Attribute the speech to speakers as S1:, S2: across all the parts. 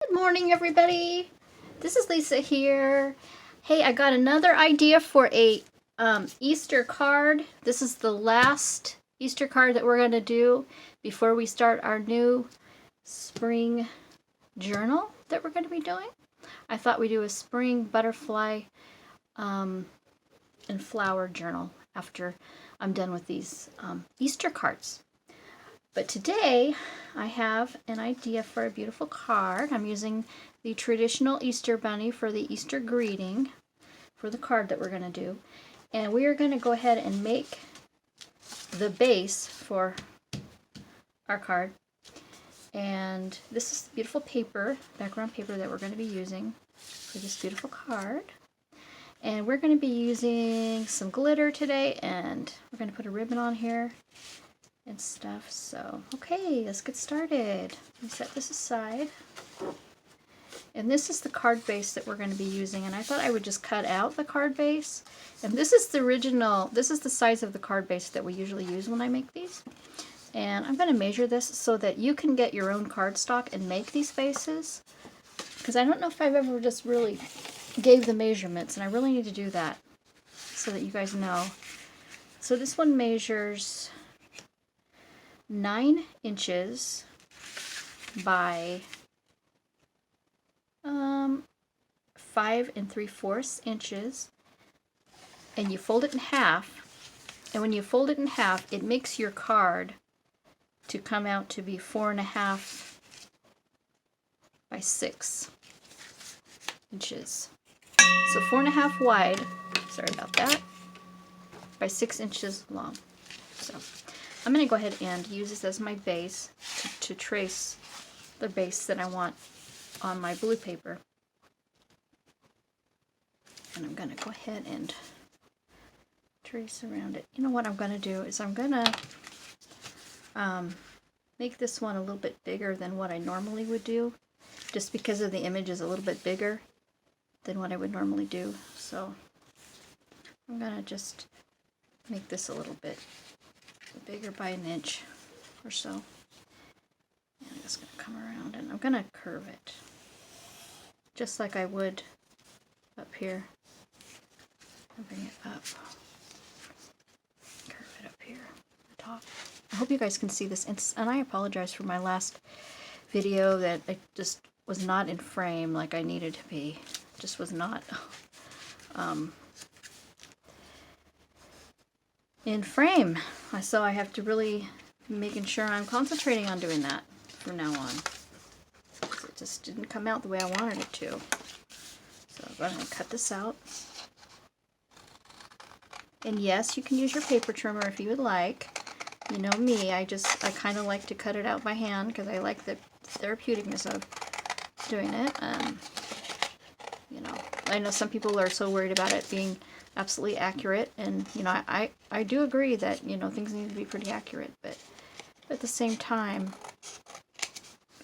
S1: Good morning, everybody. This is Lisa here. Hey, I got another idea for a Easter card. This is the last Easter card that we're going to do before we start our new spring journal that we're going to be doing. I thought we'd do a spring butterfly and flower journal after I'm done with these Easter cards. But today I have an idea for a beautiful card. I'm using the traditional Easter bunny for the Easter greeting for the card that we're going to do. And we are going to go ahead and make the base for our card. And this is the beautiful paper, background paper that we're going to be using for this beautiful card. And we're going to be using some glitter today, and we're going to put a ribbon on here and stuff. So, okay, let's get started. Let me set this aside. And this is the card base that we're going to be using, and I thought I would just cut out the card base. And this is the original, this is the size of the card base that we usually use when I make these. And I'm going to measure this so that you can get your own cardstock and make these bases. Because I don't know if I've ever just really gave the measurements, and I really need to do that so that you guys know. So this one measures 9 inches by 5 3/4 inches, and you fold it in half. And when you fold it in half, it makes your card to come out to be 4.5 by 6 inches. So 4.5 wide. Sorry about that. By 6 inches long. So I'm going to go ahead and use this as my base to trace the base that I want on my blue paper. And I'm going to go ahead and trace around it. You know what I'm going to do is I'm going to make this one a little bit bigger than what I normally would do, just because of the image is a little bit bigger than what I would normally do. So I'm going to just make this a little bit bigger by 1 inch or so. And I'm just going to come around and I'm going to curve it just like I would up here. And bring it up. Curve it up here at the top. I hope you guys can see this, and I apologize for my last video that I just was not in frame like I needed to be. Just was not in frame. So I have to really be making sure I'm concentrating on doing that from now on. It just didn't come out the way I wanted it to. So I'm going to cut this out. And yes, you can use your paper trimmer if you would like. You know me, I kind of like to cut it out by hand because I like the therapeuticness of doing it. You know, I know some people are so worried about it being absolutely accurate, and you know, I do agree that, you know, things need to be pretty accurate, but at the same time,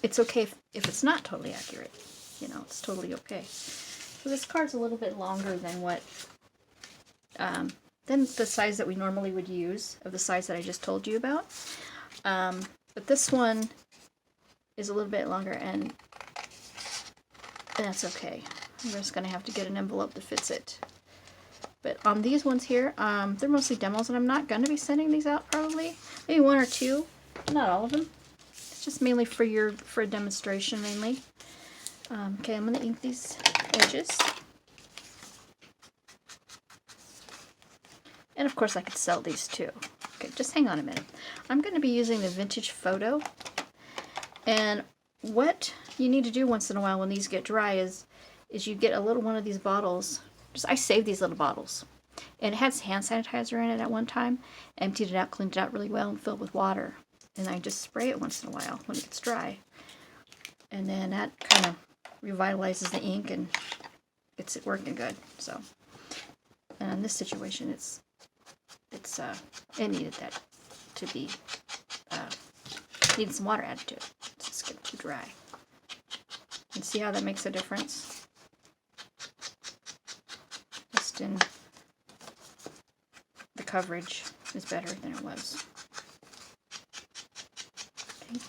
S1: it's okay if it's not totally accurate. You know, it's totally okay. So this card's a little bit longer than what than the size that we normally would use, of the size that I just told you about. But this one is a little bit longer, and that's okay. I'm just going to have to get an envelope that fits it. But on these ones here, they're mostly demos, and I'm not going to be sending these out probably. Maybe 1 or 2, not all of them. It's just mainly for a demonstration mainly. Okay, I'm going to ink these edges. And of course I could sell these too. Okay, just hang on a minute. I'm going to be using the Vintage Photo. And what you need to do once in a while when these get dry is you get a little one of these bottles. I saved these little bottles. And it has hand sanitizer in it at one time. Emptied it out, cleaned it out really well, and filled with water. And I just spray it once in a while when it gets dry. And then that kind of revitalizes the ink and gets it working good. So, and in this situation, it needed that to be, needed some water added to it. It's just getting too dry. And see how that makes a difference? Just in the coverage is better than it was. Okay.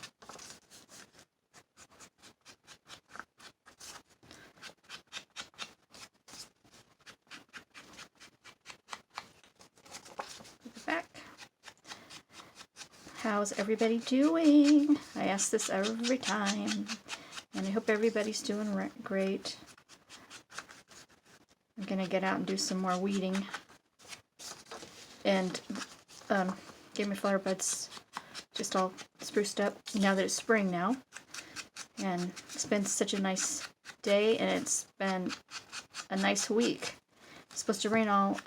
S1: How's everybody doing? I ask this every time, and I hope everybody's doing great. I'm going to get out and do some more weeding and get my flower beds just all spruced up now that it's spring now. And it's been such a nice day, and it's been a nice week. It's supposed to rain all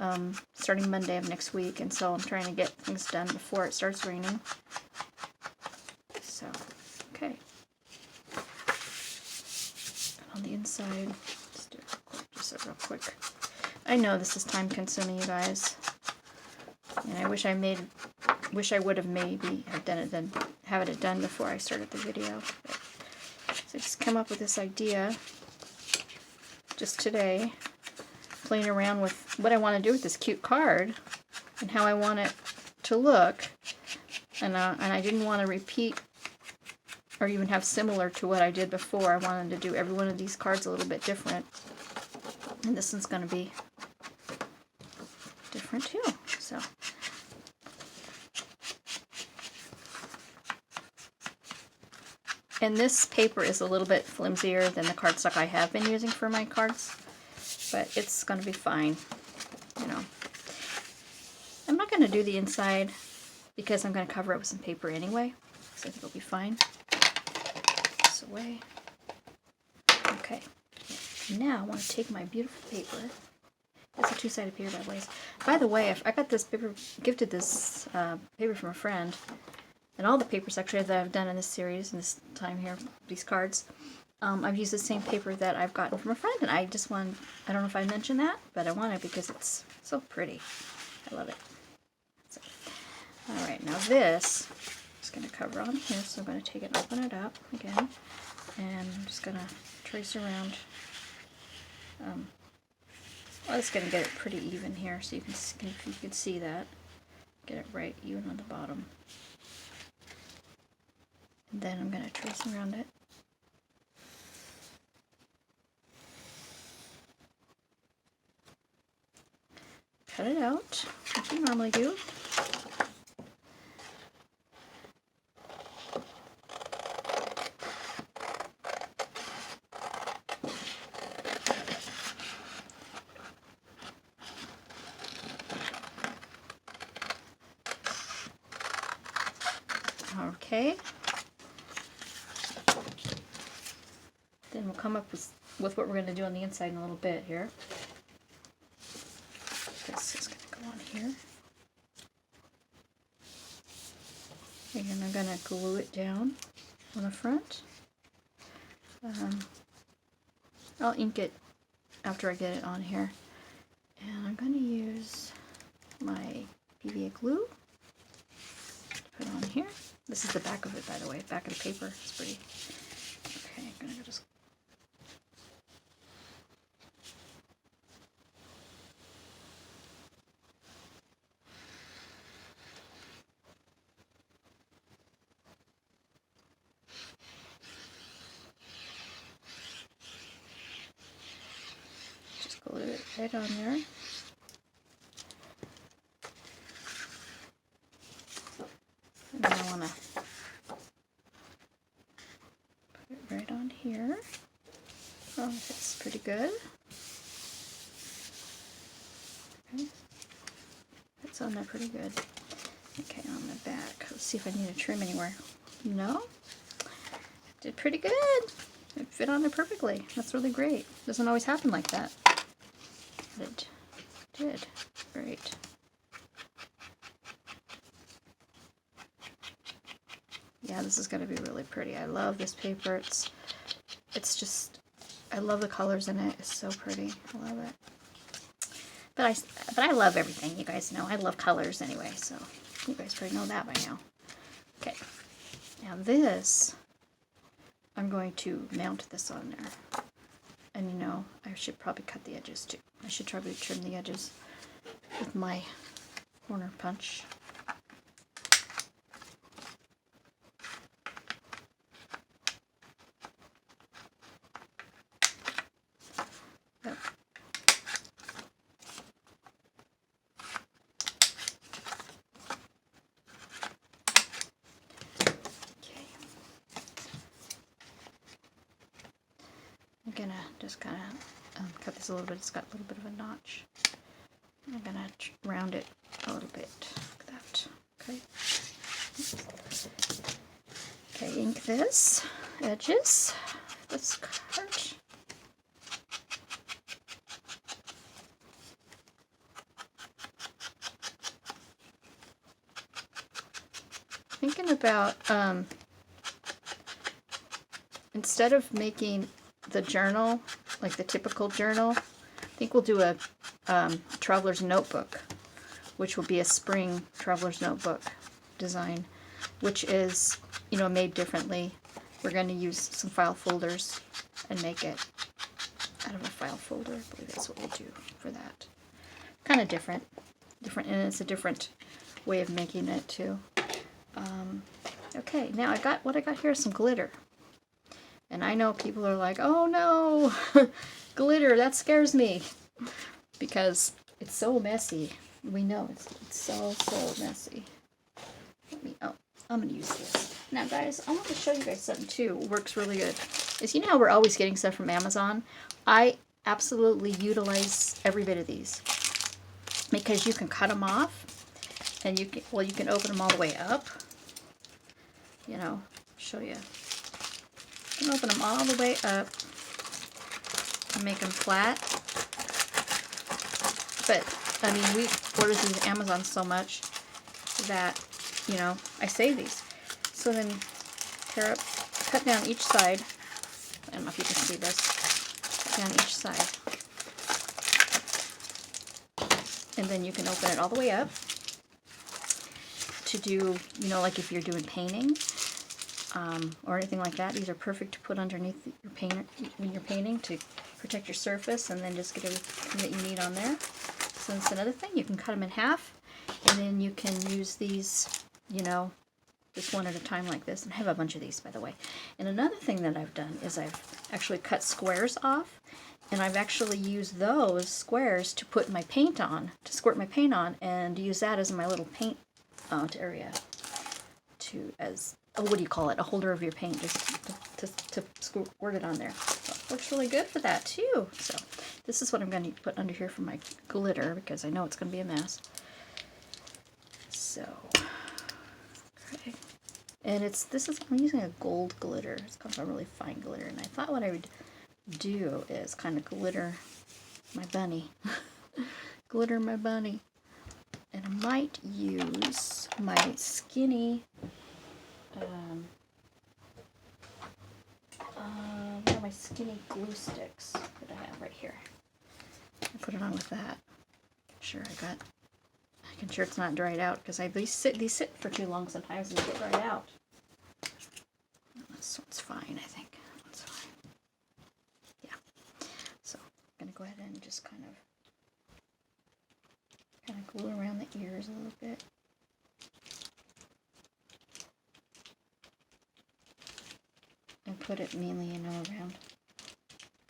S1: starting Monday of next week, and so I'm trying to get things done before it starts raining. So, okay. On the inside, just do it real quick. I know this is time consuming, you guys, and I wish I would have maybe have done it then, have it done before I started the video. But, so I just come up with this idea just today, playing around with what I want to do with this cute card and how I want it to look, and I didn't want to repeat or even have similar to what I did before. I wanted to do every one of these cards a little bit different, and this one's going to be different too. So and this paper is a little bit flimsier than the cardstock I have been using for my cards, but it's going to be fine, you know. I'm not going to do the inside because I'm going to cover it with some paper anyway, so I think it'll be fine. This away. Okay, now I want to take my beautiful paper. It's a two-sided paper, by the way. I got this paper, gifted this paper from a friend. And all the papers actually that I've done in this series, in this time here, these cards, I've used the same paper that I've gotten from a friend, and I just want, I don't know if I mentioned that, but I want it because it's so pretty. I love it. So, alright, now this is going to cover on here, so I'm going to take it and open it up again, and I'm just going to trace around. Well, it's going to get it pretty even here, so you can see that. Get it right even on the bottom. And then I'm going to trace around it. Cut it out, like you normally do. Okay. Then we'll come up with what we're going to do on the inside in a little bit here. This is going to go on here. And I'm going to glue it down on the front. I'll ink it after I get it on here. And I'm going to use my PVA glue to put on here. This is the back of it, by the way, back of the paper. It's pretty. Okay, I'm going to just glue it right on there. And then I want to put it right on here. Oh, it fits pretty good. Okay. It's on there pretty good. Okay, on the back. Let's see if I need to trim anywhere. No? Did pretty good. It fit on there perfectly. That's really great. Doesn't always happen like that. It did. Great. Yeah, this is going to be really pretty. I love this paper. It's just, I love the colors in it. It's so pretty. I love it. But I love everything. You guys know I love colors anyway, so you guys probably know that by now. Okay. Now this, I'm going to mount this on there. And you know, I should probably cut the edges too. I should probably trim the edges with my corner punch. Yep. I'm gonna just kind of cut this a little bit. It's got a little bit of a notch. I'm gonna round it a little bit like that. Okay. Okay, ink this edges. This card. Thinking about instead of making the journal like the typical journal, I think we'll do a traveler's notebook, which will be a spring traveler's notebook design, which is, you know, made differently. We're going to use some file folders and make it out of a file folder. I believe that's what we'll do for that. Kind of different, and it's a different way of making it too. Okay, now what I got here is some glitter. And I know people are like, oh no, glitter, that scares me. Because it's so messy. We know it's so messy. I'm going to use this. Now guys, I want to show you guys something too. Works really good. Is, you know how we're always getting stuff from Amazon? I absolutely utilize every bit of these. Because you can cut them off. And you can open them all the way up. You know, show you. You can open them all the way up and make them flat. But, I mean, we order these on Amazon so much that, you know, I save these. So then, cut down each side. I don't know if you can see this. Cut down each side. And then you can open it all the way up to do, you know, like if you're doing painting or anything like that. These are perfect to put underneath your painter when you're painting to protect your surface, and then just get everything that you need on there. So that's another thing. You can cut them in half, and then you can use these, you know, just one at a time like this. And I have a bunch of these, by the way. And another thing that I've done is I've actually cut squares off, and I've actually used those squares to put my paint on, to squirt my paint on, and use that as my little paint area as what do you call it, a holder of your paint, just to squirt it on there. So it works really good for that too. So this is what I'm going to put under here for my glitter, because I know it's going to be a mess. So okay, and I'm using a gold glitter. It's kind of a really fine glitter, and I thought what I would do is kind of glitter my bunny. Glitter my bunny. And I might use my skinny, one of my skinny glue sticks that I have right here. I put it on with that. Making sure it's not dried out, because these sit for too long sometimes and they get dried out. This one's fine, I think. That's fine. Yeah. So I'm gonna go ahead and just kind of glue around the ears a little bit. And put it mainly, you know, around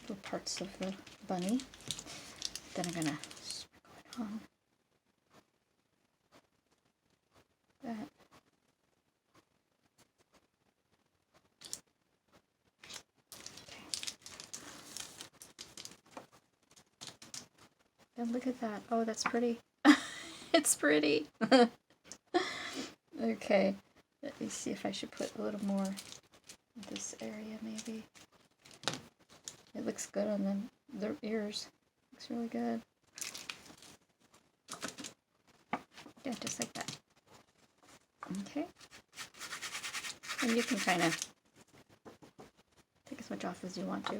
S1: the parts of the bunny. Then I'm gonna sprinkle it on that. Okay. And look at that. Oh, that's pretty. It's pretty. Okay, let me see if I should put a little more in this area, maybe. It looks good on their ears. Looks really good. Yeah, just like that. Okay. And you can kind of take as much off as you want to.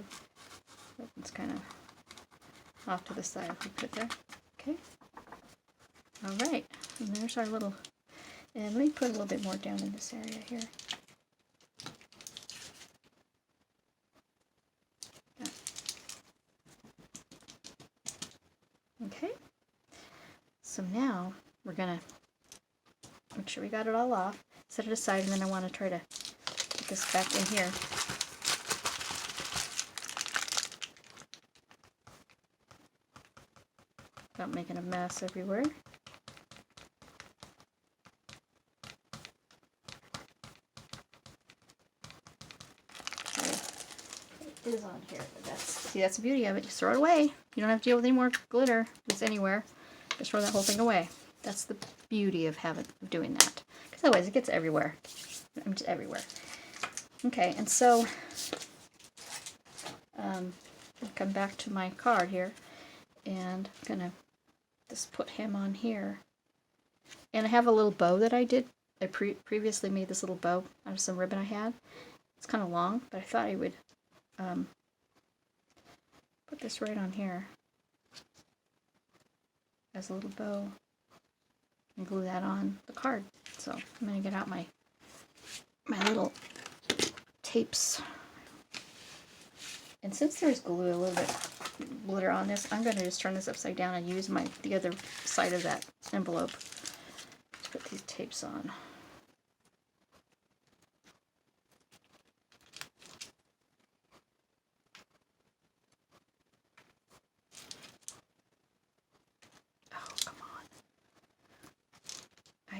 S1: It's kind of off to the side if we put it there. Okay. Alright, and there's our little, and let me put a little bit more down in this area here. Okay, so now we're going to make sure we got it all off, set it aside, and then I want to try to put this back in here. Without making a mess everywhere. It is on here. See, that's the beauty of it. Just throw it away. You don't have to deal with any more glitter. It's anywhere. Just throw that whole thing away. That's the beauty of doing that. Because otherwise it gets everywhere. I'm just everywhere. Okay, and so I'll come back to my card here, and I'm gonna just put him on here. And I have a little bow that I did. I previously made this little bow out of some ribbon I had. It's kind of long, but I thought I would put this right on here as a little bow and glue that on the card. So I'm going to get out my little tapes. And since there's glue, a little bit glitter on this, I'm going to just turn this upside down and use the other side of that envelope to put these tapes on.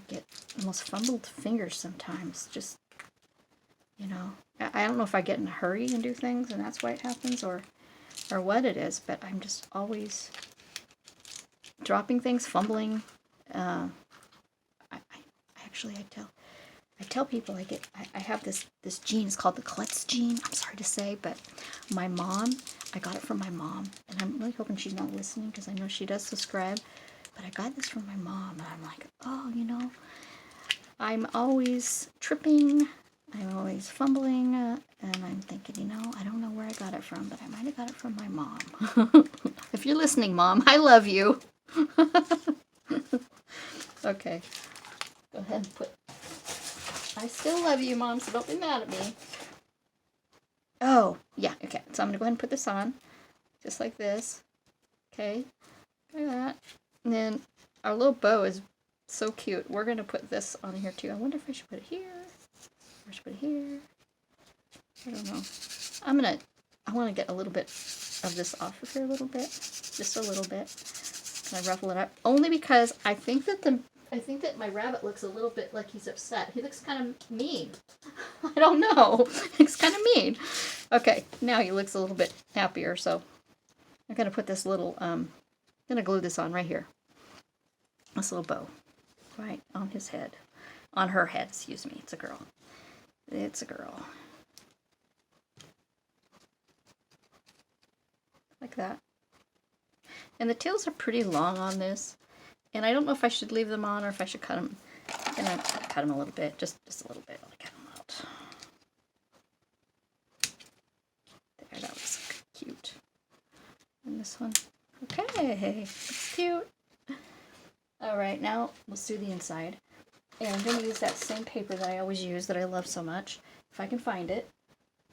S1: Get almost fumbled fingers sometimes. Just, you know, I don't know if I get in a hurry and do things and that's why it happens, or what it is, but I'm just always dropping things, fumbling. I tell people I have this gene. It's called the Klutz gene. I'm sorry to say, but my mom, I got it from my mom, and I'm really hoping she's not listening because I know she does subscribe. But I got this from my mom, and I'm like, oh, you know, I'm always tripping, I'm always fumbling, and I'm thinking, you know, I don't know where I got it from, but I might have got it from my mom. If you're listening, Mom, I love you. Okay, go ahead and I still love you, Mom, so don't be mad at me. Oh, yeah, okay, so I'm going to go ahead and put this on, just like this. Okay, like that. And then our little bow is so cute. We're going to put this on here too. I wonder if I should put it here. Or I should put it here. I don't know. I want to get a little bit of this off of here a little bit. Just a little bit. Can I ruffle it up? Only because I think that my rabbit looks a little bit like he's upset. He looks kind of mean. I don't know. He looks kind of mean. Okay, now he looks a little bit happier, so I'm going to put this little, I'm going to glue this on right here. This little bow. Right on his head. On her head, excuse me. It's a girl. It's a girl. Like that. And the tails are pretty long on this. And I don't know if I should leave them on or if I should cut them. I'm going to cut them a little bit. Just a little bit. I'll cut them out. There, that was cute. And this one. Okay. It's cute. Alright, now let's do the inside. And I'm going to use that same paper that I always use that I love so much. If I can find it.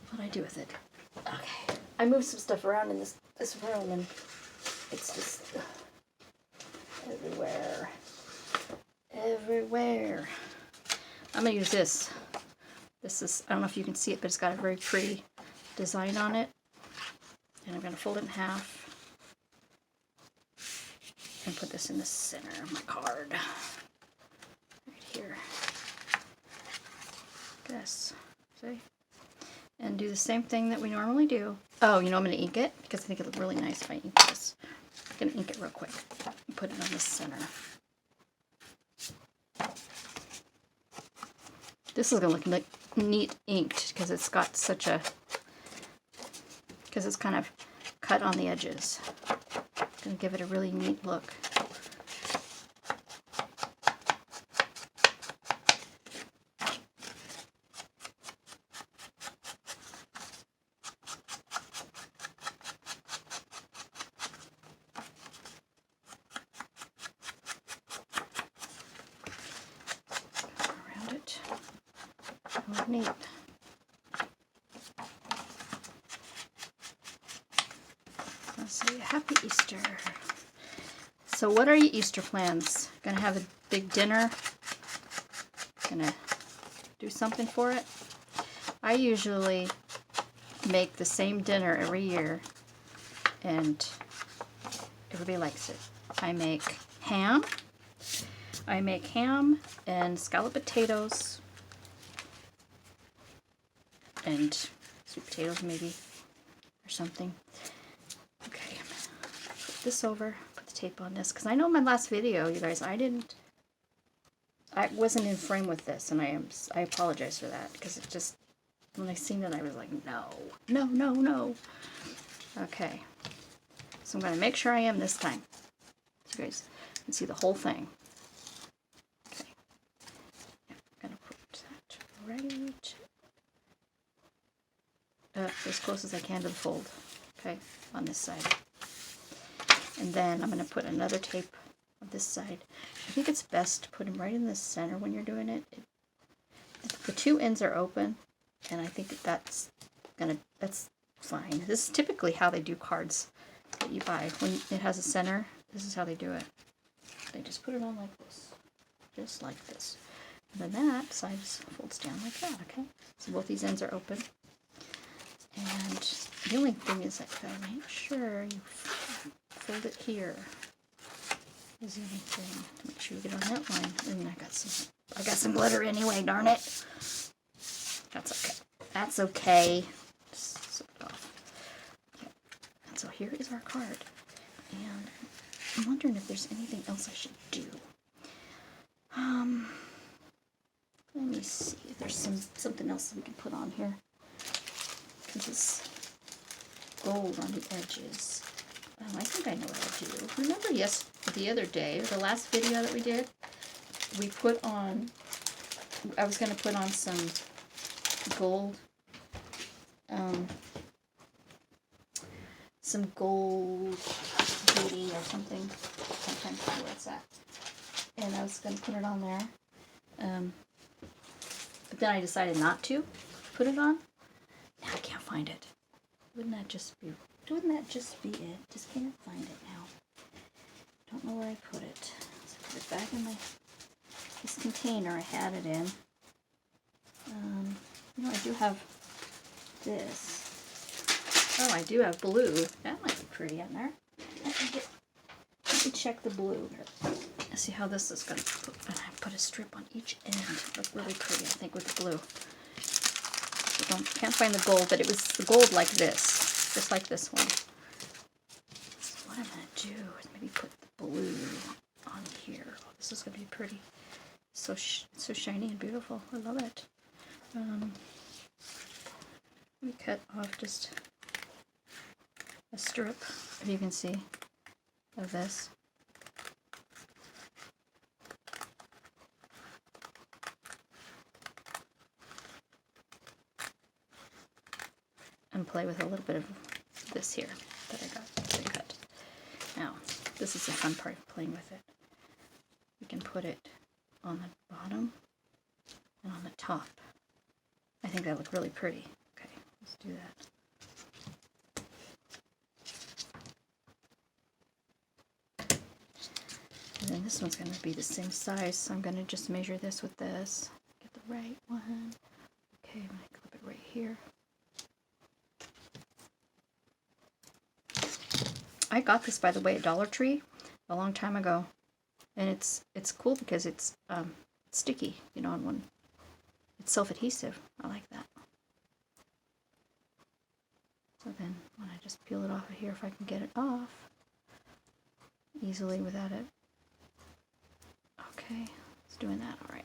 S1: What do I do with it? Okay. I moved some stuff around in this room and it's just everywhere. Everywhere. I'm going to use this. This is, I don't know if you can see it, but it's got a very pretty design on it. And I'm going to fold it in half. And put this in the center of my card. Right here. This. See? And do the same thing that we normally do. Oh, you know I'm going to ink it? Because I think it'll look really nice if I ink this. I'm going to ink it real quick. And put it on the center. This is going to look like neat inked because it's got such a... because it's kind of cut on the edges. Going to give it a really neat look. Around it. Oh, neat. Say Happy Easter. So what are your Easter plans? Gonna have a big dinner? Gonna do something for it? I usually make the same dinner every year and everybody likes it. I make ham. And scalloped potatoes and sweet potatoes maybe. or something. Okay, I'm gonna put this over, put the tape on this, because I know in my last video, you guys, I wasn't in frame with this, and I apologize for that, because it just, when I seen it, I was like, no, no, no, no. Okay, so I'm going to make sure I am this time, so you guys can see the whole thing. Okay, I'm going to put that right as close as I can to the fold, okay, on this side. And then I'm going to put another tape on this side. I think it's best to put them right in the center when you're doing it. The two ends are open, and I think that's fine. This is typically how they do cards that you buy. When it has a center, this is how they do it. They just put it on like this, just like this. And then that side folds down like that, okay? So both these ends are open. And the only thing is that you gotta make sure you fold it here. Is the only thing to make sure you get on that line. And I got some glitter anyway, darn it. That's okay. That's okay. Just slip it off. Okay. And so here is our card. And I'm wondering if there's anything else I should do. Let me see if there's something else we can put on here. Because it's gold on the edges. I think I know what I'll do. Remember the other day, the last video that we did, we put on, I was going to put on some gold, beauty or something. I'm trying to see where it's at. And I was going to put it on there. But then I decided not to put it on. Now I can't find it. Wouldn't that just be it? Just can't find it now. Don't know where I put it. So I put it back in this container I had it in. I do have this. Oh, I do have blue. That might be pretty in there. Let me check the blue here. Let's see how this is going to put a strip on each end. Look really pretty, I think, with the blue. Can't find the gold, but it was the gold like this, just like this one. So what I'm going to do is maybe put the blue on here. Oh, this is going to be pretty. So shiny and beautiful. I love it. Let me cut off just a strip, if you can see, of this. And play with a little bit of this here that I cut. Now, this is the fun part of playing with it. We can put it on the bottom and on the top. I think that look really pretty. Okay, let's do that. And then this one's going to be the same size, so I'm going to just measure this with this. Get the right one. Okay, I'm going to clip it right here. I got this, by the way, at Dollar Tree a long time ago, and it's cool because it's sticky, and when it's self-adhesive. I like that. So then when I just peel it off of here, if I can get it off easily without it. Okay, it's doing that. All right.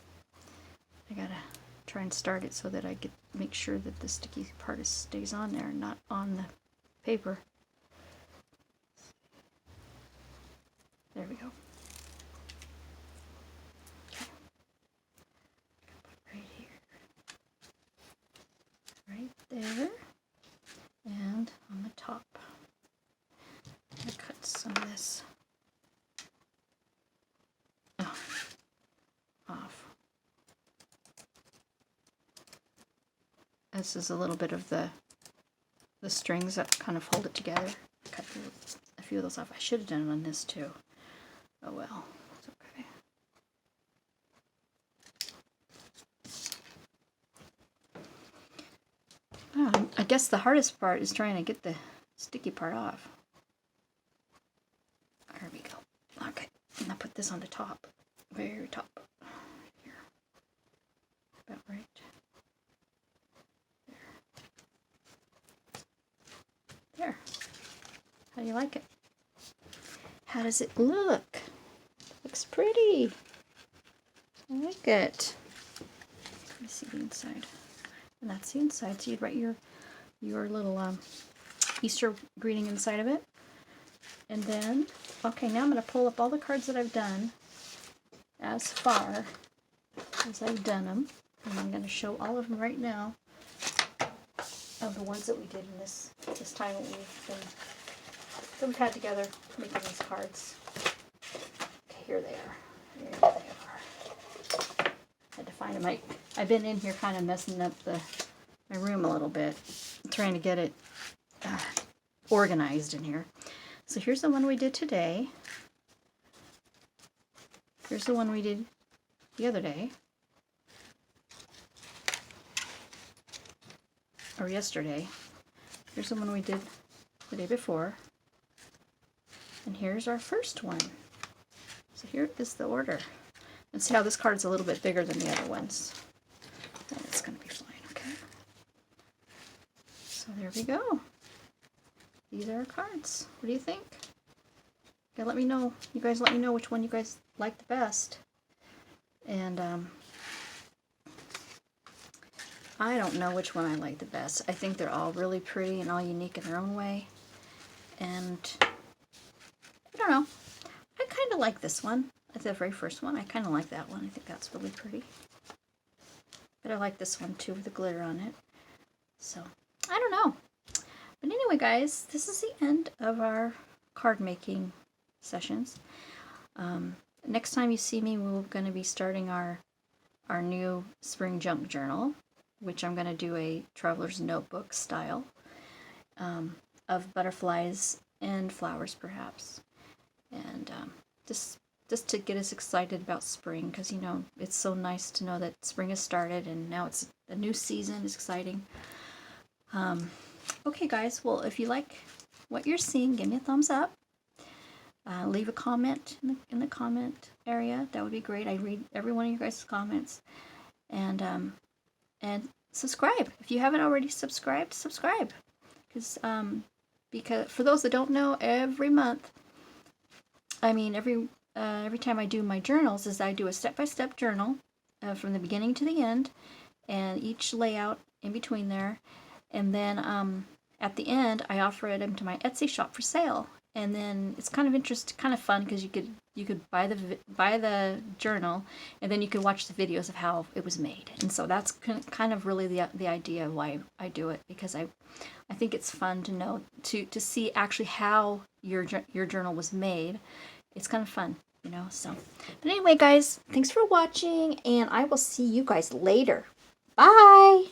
S1: I gotta try and start it so that I make sure that the sticky part stays on there and not on the paper. There we go. Okay. Right here. Right there. And on the top. I'm going to cut some of this off. This is a little bit of the strings that kind of hold it together. Cut a few of those off. I should have done it on this too. Oh well, it's okay. I guess the hardest part is trying to get the sticky part off. There we go. Okay, and I'll put this on the top, very top. Here. About right. There. How do you like it? How does it look? Looks pretty. I like it. Let me see the inside. And that's the inside. So you'd write your little Easter greeting inside of it. And then, okay, now I'm going to pull up all the cards that I've done as far as I've done them. And I'm going to show all of them right now of the ones that we did in this time that we've had together making these cards. Okay, here they are. Here they are. Had to find them. I've been in here kind of messing up my room a little bit, trying to get it organized in here. So here's the one we did today. Here's the one we did the other day. Or yesterday. Here's the one we did the day before. And here's our first one. So here is the order. And see how this card's a little bit bigger than the other ones. And it's going to be fine, okay? So there we go. These are our cards. What do you think? Okay, let me know. You guys let me know which one you guys like the best. And I don't know which one I like the best. I think they're all really pretty and all unique in their own way. And I don't know. I kind of like this one. That's the very first one. I kind of like that one. I think that's really pretty. But I like this one too with the glitter on it. So, I don't know. But anyway, guys, this is the end of our card making sessions. Next time you see me, we're going to be starting our new spring junk journal, which I'm going to do a traveler's notebook style of butterflies and flowers, perhaps. And just to get us excited about spring, because, you know, it's so nice to know that spring has started and now it's a new season. It's exciting. Okay, guys, well, if you like what you're seeing, give me a thumbs up. Leave a comment in the comment area. That would be great. I read every one of you guys' comments. And subscribe. If you haven't already subscribed, subscribe. Because for those that don't know, every month, every time I do my journals, is I do a step-by-step journal from the beginning to the end, and each layout in between there. And then at the end, I offer it into my Etsy shop for sale. And then it's kind of fun because you could buy the journal, and then you could watch the videos of how it was made. And so that's kind of really the idea of why I do it, because I think it's fun to know to see actually how your journal was made. It's kind of fun, you know. So, but anyway, guys, thanks for watching, and I will see you guys later. Bye.